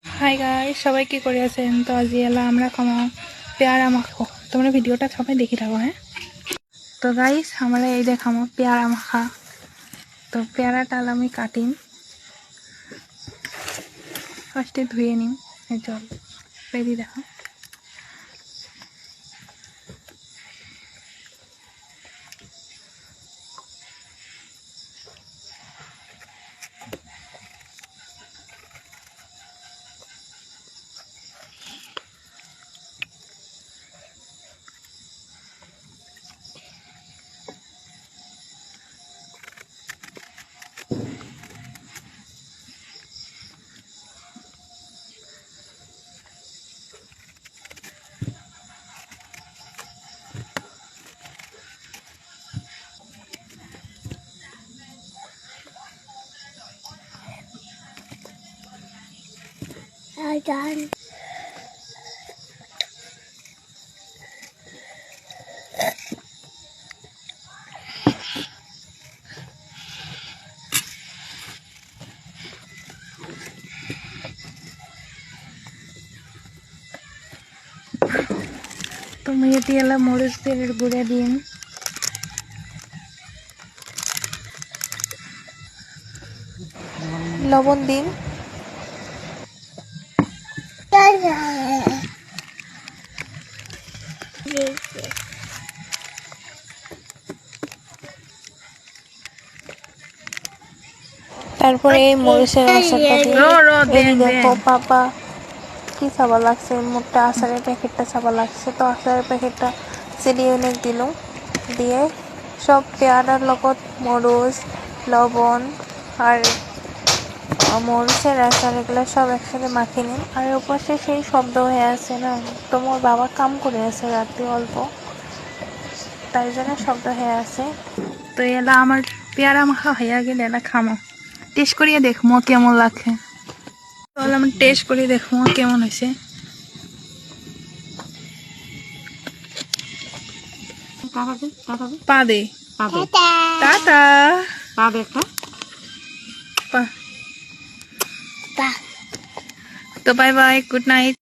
Hi guys, সবাই কি করে আছেন? তো আজি এলা আমরা খামো পেয়ারা মাখো। তোমরা ভিডিওটা সবাই দেখি থাকো। হ্যাঁ, তো গাইস আমরা এই দেখামো পেয়ারা মাখা। তো পেয়ারাটা আমি কাটিম, ফার্স্টে ধুয়ে নিম। এই জল রেডি দেখো। Done. তো মেয়েটি এলা মরিচ তেলের গুঁড়া দিন, লবণ দিন, তারপরে এই মরিচের আচারটা দিন। এই দেখো পাপা কি চাবা লাগছে, মোটা আচারের প্যাকেটটা চাবা লাগছে। তো আচারের প্যাকেটটা চেলিয়ে অনেক দিল, দিয়ে সব পেয়ারার লগত মরিচ লবণ আর মরিচের আচার এগুলো সব একসাথে মাখিয়ে নিন। আর ওপাশে সেই শব্দ হয়ে আছে না, তো মোর বাবা কাম করে আছে রাতে অল্প, তাই জন্য শব্দ হয়ে আছে। তো এলা আমার পেয়ারা মাখা হইয়া গেলে এলা খামো, টেস্ট করিয়ে দেখবো কেমন লাগে। তাহলে আমি টেস্ট করে দেখবো কেমন হয়েছে। পা দে টাটা, পা দে একটা পা। তো বাই বাই, গুড নাইট।